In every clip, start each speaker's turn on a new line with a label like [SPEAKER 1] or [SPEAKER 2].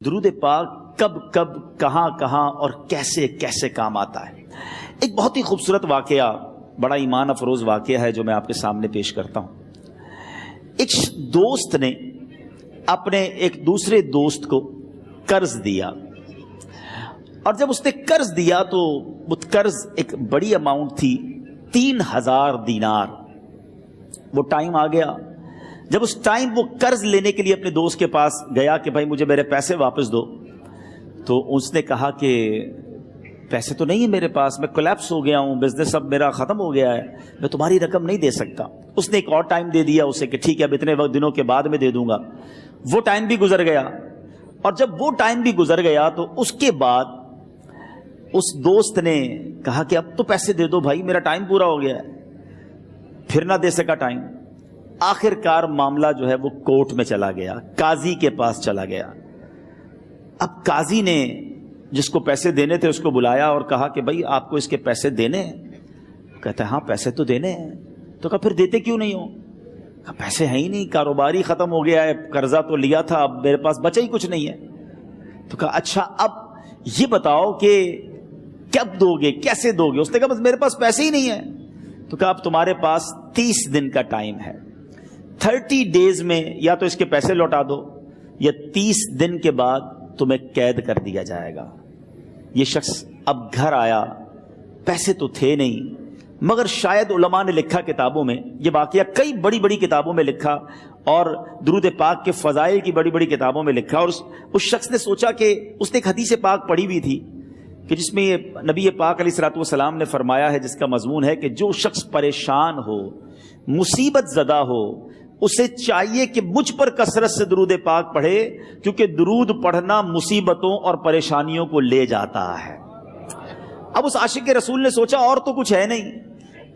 [SPEAKER 1] درود پاک کب کب کہاں کہاں اور کیسے کیسے کام آتا ہے۔ ایک بہت ہی خوبصورت واقعہ، بڑا ایمان افروز واقعہ ہے جو میں آپ کے سامنے پیش کرتا ہوں۔ ایک دوست نے اپنے ایک دوسرے دوست کو قرض دیا، اور جب اس نے قرض دیا تو وہ قرض ایک بڑی اماؤنٹ تھی، 3000 دینار۔ وہ ٹائم آ گیا جب اس ٹائم وہ قرض لینے کے لیے اپنے دوست کے پاس گیا کہ بھائی مجھے میرے پیسے واپس دو، تو اس نے کہا کہ پیسے تو نہیں ہے میرے پاس، میں کولیپس ہو گیا ہوں، بزنس اب میرا ختم ہو گیا ہے، میں تمہاری رقم نہیں دے سکتا۔ اس نے ایک اور ٹائم دے دیا اسے کہ ٹھیک ہے اب اتنے وقت دنوں کے بعد میں دے دوں گا۔ وہ ٹائم بھی گزر گیا، اور جب وہ ٹائم بھی گزر گیا تو اس کے بعد اس دوست نے کہا کہ اب تو پیسے دے دو بھائی، میرا ٹائم پورا ہو گیا ہے۔ پھر نہ دے سکا ٹائم۔ آخر کار معاملہ جو ہے وہ کورٹ میں چلا گیا، قاضی کے پاس چلا گیا۔ اب قاضی نے جس کو پیسے دینے تھے اس کو بلایا اور کہا کہ بھائی آپ کو اس کے پیسے دینے ہیں؟ کہتا ہے ہاں پیسے تو دینے ہیں۔ تو کہا پھر دیتے کیوں نہیں ہو؟ کہا پیسے ہیں ہی نہیں، کاروباری ختم ہو گیا ہے، قرضہ تو لیا تھا، اب میرے پاس بچا ہی کچھ نہیں ہے۔ تو کہا اچھا اب یہ بتاؤ کہ کب دو گے، کیسے دو گے؟ اس نے کہا بس میرے پاس پیسے ہی نہیں ہیں۔ تو کہا اب تمہارے پاس 30 دن کا ٹائم ہے، 30 ڈیز میں یا تو اس کے پیسے لوٹا دو یا 30 دن کے بعد تمہیں قید کر دیا جائے گا۔ یہ شخص اب گھر آیا، پیسے تو تھے نہیں، مگر شاید علماء نے لکھا کتابوں میں، یہ واقعہ کئی بڑی بڑی کتابوں میں لکھا اور درود پاک کے فضائل کی بڑی بڑی کتابوں میں لکھا، اور اس شخص نے سوچا کہ اس نے ایک حدیث پاک پڑھی ہوئی تھی کہ جس میں نبی پاک علیہ الصلوۃ والسلام نے فرمایا ہے، جس کا مضمون ہے کہ جو شخص پریشان ہو، مصیبت زدہ ہو، اسے چاہیے کہ مجھ پر کثرت سے درود پاک پڑھے، کیونکہ درود پڑھنا مصیبتوں اور پریشانیوں کو لے جاتا ہے۔ اب اس عاشق رسول نے سوچا اور تو کچھ ہے نہیں،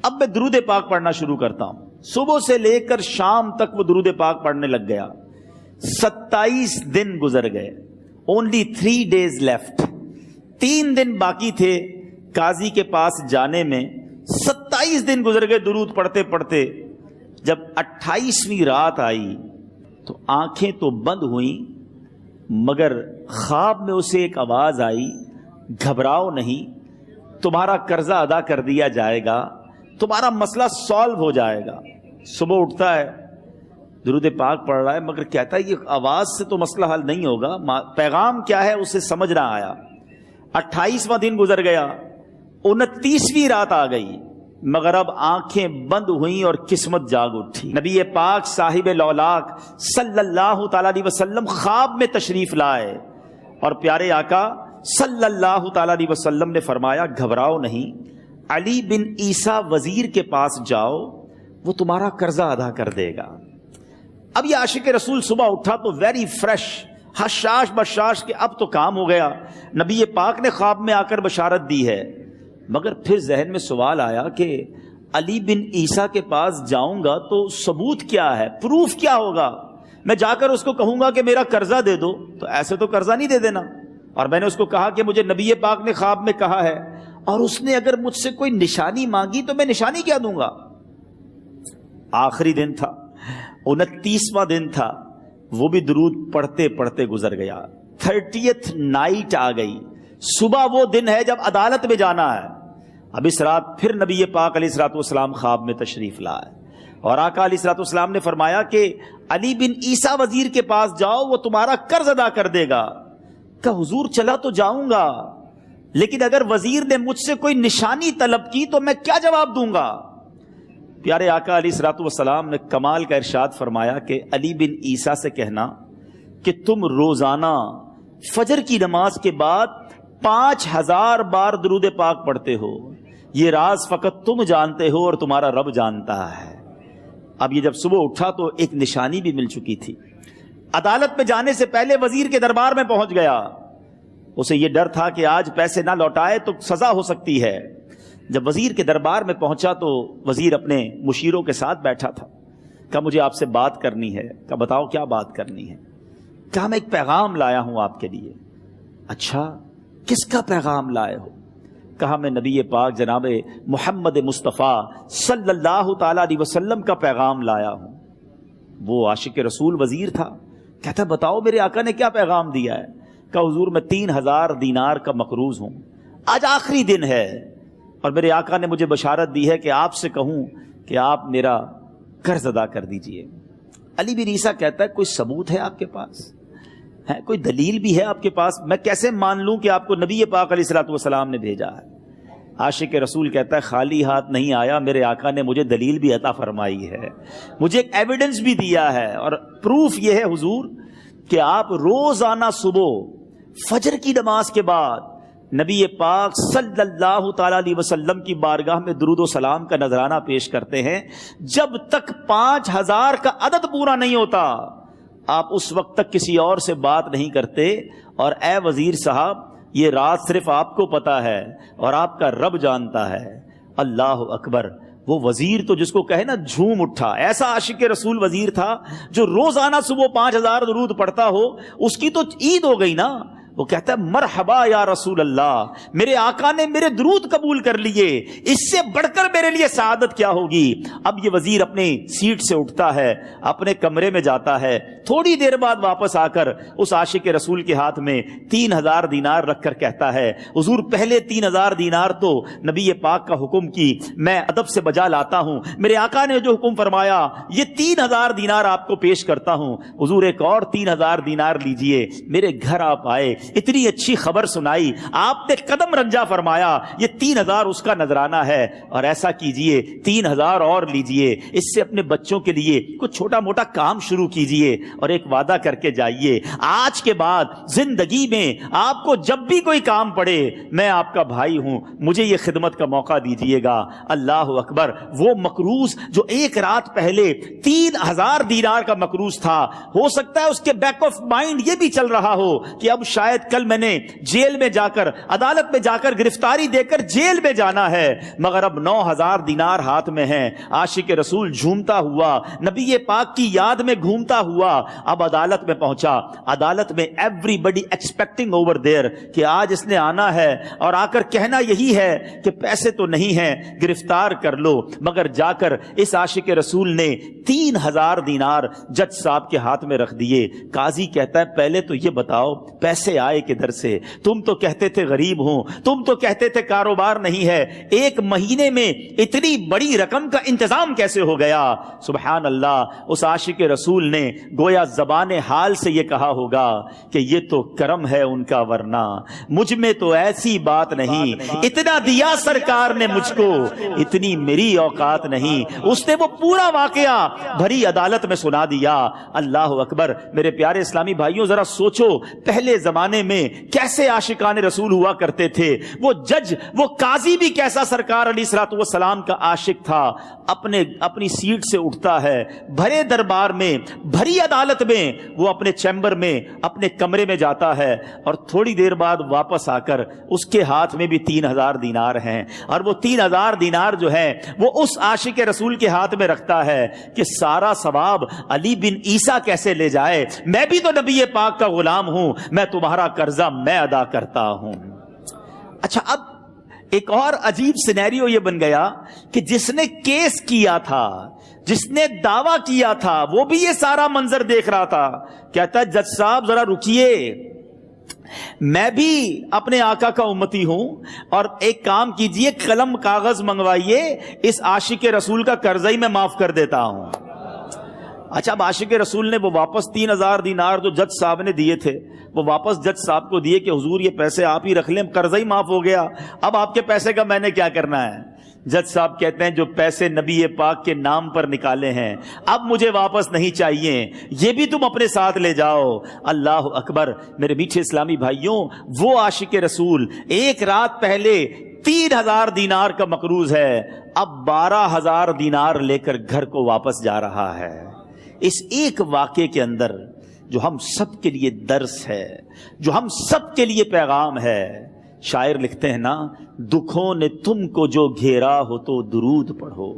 [SPEAKER 1] اب میں درود پاک پڑھنا شروع کرتا ہوں۔ صبح سے لے کر شام تک وہ درود پاک پڑھنے لگ گیا۔ 27 دن گزر گئے، only 3 days left، 3 دن باقی تھے قاضی کے پاس جانے میں۔ 27 دن گزر گئے درود پڑھتے پڑھتے۔ جب 28ویں رات آئی تو آنکھیں تو بند ہوئیں، مگر خواب میں اسے ایک آواز آئی، گھبراؤ نہیں، تمہارا قرضہ ادا کر دیا جائے گا، تمہارا مسئلہ سالو ہو جائے گا۔ صبح اٹھتا ہے، درود پاک پڑھ رہا ہے، مگر کہتا ہے یہ آواز سے تو مسئلہ حل نہیں ہوگا، پیغام کیا ہے اسے سمجھ نہ آیا۔ 28واں دن گزر گیا، 29ویں رات آ گئی، مگر اب آنکھیں بند ہوئیں اور قسمت جاگ اٹھی۔ نبی پاک صاحب لولاک صلی اللہ تعالی علیہ وسلم خواب میں تشریف لائے، اور پیارے آقا صلی اللہ تعالی علیہ وسلم نے فرمایا گھبراؤ نہیں، علی بن عیسیٰ وزیر کے پاس جاؤ، وہ تمہارا قرضہ ادا کر دے گا۔ اب یہ عاشق رسول صبح اٹھا تو ویری فریش، حشاش بشاش کہ اب تو کام ہو گیا، نبی پاک نے خواب میں آ کر بشارت دی ہے۔ مگر پھر ذہن میں سوال آیا کہ علی بن عیسیٰ کے پاس جاؤں گا تو ثبوت کیا ہے، پروف کیا ہوگا؟ میں جا کر اس کو کہوں گا کہ میرا قرضہ دے دو، تو ایسے تو قرضہ نہیں دے دینا، اور میں نے اس کو کہا کہ مجھے نبی پاک نے خواب میں کہا ہے، اور اس نے اگر مجھ سے کوئی نشانی مانگی تو میں نشانی کیا دوں گا؟ آخری دن تھا، 29واں دن تھا، وہ بھی درود پڑھتے پڑھتے گزر گیا۔ 30th نائٹ آ گئی، صبح وہ دن ہے جب عدالت میں جانا ہے۔ اب اس رات پھر نبی پاک علیہ الصلوۃ والسلام خواب میں تشریف لائے، اور آقا علیہ الصلوۃ والسلام نے فرمایا کہ علی بن عیسیٰ وزیر کے پاس جاؤ، وہ تمہارا قرض ادا کر دے گا۔ کہ حضور چلا تو جاؤں گا، لیکن اگر وزیر نے مجھ سے کوئی نشانی طلب کی تو میں کیا جواب دوں گا؟ پیارے آقا علیہ الصلوۃ والسلام نے کمال کا ارشاد فرمایا کہ علی بن عیسیٰ سے کہنا کہ تم روزانہ فجر کی نماز کے بعد 5000 بار درود پاک پڑھتے ہو، یہ راز فقط تم جانتے ہو اور تمہارا رب جانتا ہے۔ اب یہ جب صبح اٹھا تو ایک نشانی بھی مل چکی تھی۔ عدالت میں جانے سے پہلے وزیر کے دربار میں پہنچ گیا، اسے یہ ڈر تھا کہ آج پیسے نہ لوٹائے تو سزا ہو سکتی ہے۔ جب وزیر کے دربار میں پہنچا تو وزیر اپنے مشیروں کے ساتھ بیٹھا تھا۔ کہا مجھے آپ سے بات کرنی ہے۔ کہا بتاؤ کیا بات کرنی ہے؟ کہا میں ایک پیغام لایا ہوں آپ کے لیے۔ اچھا کس کا پیغام لائے ہو؟ کہا میں نبی پاک جناب محمد مصطفیٰ صلی اللہ تعالی علیہ وسلم کا پیغام لایا ہوں۔ وہ عاشق رسول وزیر تھا، کہتا بتاؤ میرے آقا نے کیا پیغام دیا ہے؟ کہ حضور میں 3000 دینار کا مقروض ہوں، آج آخری دن ہے اور میرے آقا نے مجھے بشارت دی ہے کہ آپ سے کہوں کہ آپ میرا قرض ادا کر دیجئے۔ علی بن عیسیٰ کہتا ہے کوئی ثبوت ہے آپ کے پاس؟ ہے کوئی دلیل بھی ہے آپ کے پاس؟ میں کیسے مان لوں کہ آپ کو نبی پاک علیہ الصلوۃ والسلام نے بھیجا ہے؟ عاشق رسول کہتا ہے خالی ہاتھ نہیں آیا، میرے آقا نے مجھے دلیل بھی عطا فرمائی ہے، مجھے ایک ایویڈنس بھی دیا ہے، اور پروف یہ ہے حضور کہ آپ روزانہ صبح فجر کی نماز کے بعد نبی پاک صلی اللہ تعالی علیہ وسلم کی بارگاہ میں درود و سلام کا نذرانہ پیش کرتے ہیں۔ جب تک 5000 کا عدد پورا نہیں ہوتا آپ اس وقت تک کسی اور سے بات نہیں کرتے، اور اے وزیر صاحب یہ رات صرف آپ کو پتا ہے اور آپ کا رب جانتا ہے۔ اللہ اکبر۔ وہ وزیر تو جس کو کہے نا جھوم اٹھا، ایسا عاشق رسول وزیر تھا جو روزانہ صبح 5000 درود پڑھتا ہو، اس کی تو عید ہو گئی نا۔ وہ کہتا ہے مرحبا یا رسول اللہ، میرے آقا نے میرے درود قبول کر لیے، اس سے بڑھ کر میرے لیے سعادت کیا ہوگی۔ اب یہ وزیر اپنی سیٹ سے اٹھتا ہے، اپنے کمرے میں جاتا ہے، تھوڑی دیر بعد واپس آ کر اس عاشق رسول کے ہاتھ میں 3000 دینار رکھ کر کہتا ہے حضور پہلے 3000 دینار تو نبی پاک کا حکم کی میں ادب سے بجا لاتا ہوں، میرے آقا نے جو حکم فرمایا یہ 3000 دینار آپ کو پیش کرتا ہوں، حضور ایک اور 3000 دینار لیجئے۔ میرے گھر آپ آئے، اتنی اچھی خبر سنائی، آپ نے قدم رنجا فرمایا، یہ 3000 اس کا نذرانہ ہے، اور ایسا کیجئے 3000 اور لیجئے، اس سے اپنے بچوں کے لیے کچھ چھوٹا موٹا کام شروع کیجئے اور ایک وعدہ کر کے جائیے، آج کے بعد زندگی میں آپ کو جب بھی کوئی کام پڑے میں آپ کا بھائی ہوں، مجھے یہ خدمت کا موقع دیجئے گا۔ اللہ اکبر۔ وہ مقروض جو ایک رات پہلے 3000 دینار کا مقروض تھا، ہو سکتا ہے اس کے بیک آف مائنڈ یہ بھی چل رہا ہو کہ اب شاید کل میں نے جیل میں جا کر، عدالت میں جا کر گرفتاری دے کر جیل میں جانا ہے، مگر اب 9000 دینار ہاتھ میں ہیں۔ عاشق رسول جھومتا ہوا نبی پاک کی یاد میں گھومتا ہوا اب عدالت میں پہنچا۔ عدالت میں everybody expecting over there کہ آج اس نے آنا ہے اور آ کر کہنا یہی ہے کہ پیسے تو نہیں ہیں، گرفتار کر لو، مگر جا کر اس عاشق رسول نے 3000 دینار جج صاحب کے ہاتھ میں رکھ دیے۔ قاضی کہتا ہے پہلے تو یہ بتاؤ پیسے آئے کدھر سے؟ تم تو کہتے تھے غریب ہوں، تم تو کہتے تھے کاروبار نہیں ہے، ایک مہینے میں اتنی بڑی رقم کا انتظام کیسے ہو گیا؟ سبحان اللہ۔ اس عاشق رسول نے گویا زبان حال سے یہ کہا ہوگا کہ یہ تو کرم ہے ان کا، ورنہ مجھ میں تو ایسی بات نہیں، اتنا دیا سرکار نے مجھ کو، اتنی میری اوقات نہیں۔ اس نے وہ پورا واقعہ بھری عدالت میں سنا دیا۔ اللہ اکبر۔ میرے پیارے اسلامی بھائیوں ذرا سوچو پہلے زمانے میں کیسے عاشقان رسول ہوا کرتے تھے، وہ جج، وہ قاضی بھی کیسا سرکار علیہ الصلوۃ والسلام کا عاشق تھا۔ اپنی سیٹ سے اٹھتا ہے، بھرے دربار میں، بھری عدالت میں، وہ اپنے چیمبر میں، اپنے کمرے میں جاتا ہے، اور تھوڑی دیر بعد واپس آ کر اس کے ہاتھ میں بھی 3000 دینار ہیں، اور وہ 3000 دینار جو ہے وہ اس عاشق رسول کے ہاتھ میں رکھتا ہے کہ سارا ثواب علی بن عیسیٰ کیسے لے جائے، میں بھی تو نبی پاک کا غلام ہوں، میں تمہارا قرضہ میں ادا کرتا ہوں۔ اچھا، اب ایک اور عجیب سینیریو یہ بن گیا کہ جس نے کیس کیا تھا، جس نے دعویٰ کیا تھا، وہ بھی یہ سارا منظر دیکھ رہا تھا۔ کہتا ہے جج صاحب ذرا رکیے، میں بھی اپنے آقا کا امتی ہوں، اور ایک کام کیجئے، قلم کاغذ منگوائیے، اس عاشق رسول کا قرضہ ہی میں معاف کر دیتا ہوں۔ اچھا، اب عاشق رسول نے وہ واپس 3000 دینار جو جج صاحب نے دیے تھے وہ واپس جج صاحب کو دیے کہ حضور یہ پیسے آپ ہی رکھ لیں، قرضہ ہی معاف ہو گیا، اب آپ کے پیسے کا میں نے کیا کرنا ہے؟ جج صاحب کہتے ہیں جو پیسے نبی پاک کے نام پر نکالے ہیں اب مجھے واپس نہیں چاہیے، یہ بھی تم اپنے ساتھ لے جاؤ۔ اللہ اکبر۔ میرے میٹھے اسلامی بھائیوں، وہ عاشق رسول ایک رات پہلے 3000 دینار کا مقروض ہے، اب 12000 دینار لے کر گھر کو واپس جا رہا ہے۔ اس ایک واقعے کے اندر جو ہم سب کے لیے درس ہے، جو ہم سب کے لیے پیغام ہے، شاعر لکھتے ہیں نا، دکھوں نے تم کو جو گھیرا ہو تو درود پڑھو،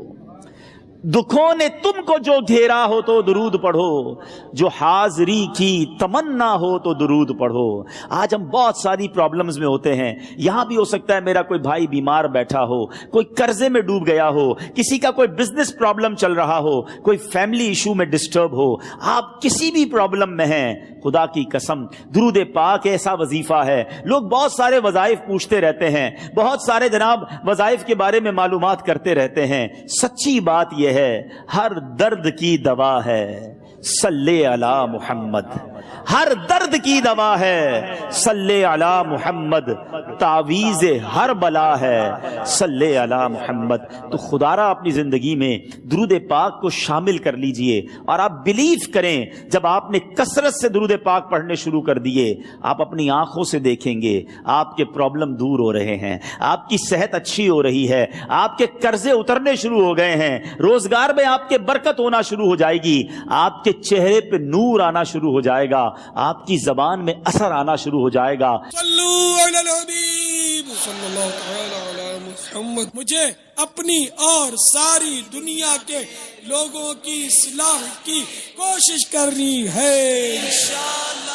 [SPEAKER 1] دکھوں نے تم کو جو گھیرا ہو تو درود پڑھو، جو حاضری کی تمنا ہو تو درود پڑھو۔ آج ہم بہت ساری پرابلمز میں ہوتے ہیں، یہاں بھی ہو سکتا ہے میرا کوئی بھائی بیمار بیٹھا ہو، کوئی قرضے میں ڈوب گیا ہو، کسی کا کوئی بزنس پرابلم چل رہا ہو، کوئی فیملی ایشو میں ڈسٹرب ہو، آپ کسی بھی پرابلم میں ہیں، خدا کی قسم درود پاک ایسا وظیفہ ہے۔ لوگ بہت سارے وظائف پوچھتے رہتے ہیں، بہت سارے جناب وظائف کے بارے میں معلومات کرتے رہتے ہیں، سچی بات یہ ہے ہر درد کی دوا ہے صلی علی محمد، ہر درد کی دوا ہے صلی علی محمد، تعویذ ہر بلا ہے صلی علی محمد۔ تو خدا را اپنی زندگی میں درود پاک کو شامل کر لیجئے، اور آپ بلیو کریں جب آپ نے کثرت سے درود پاک پڑھنے شروع کر دیے، آپ اپنی آنکھوں سے دیکھیں گے آپ کے پرابلم دور ہو رہے ہیں، آپ کی صحت اچھی ہو رہی ہے، آپ کے قرضے اترنے شروع ہو گئے ہیں، روزگار میں آپ کے برکت ہونا شروع ہو جائے گی، آپ کے چہرے پہ نور آنا شروع ہو جائے گا، آپ کی زبان میں اثر آنا شروع ہو جائے گا۔
[SPEAKER 2] صلو علی الحبیب صلی اللہ تعالی علی محمد۔ مجھے اپنی اور ساری دنیا کے لوگوں کی اصلاح کی کوشش کرنی ہے انشاءاللہ۔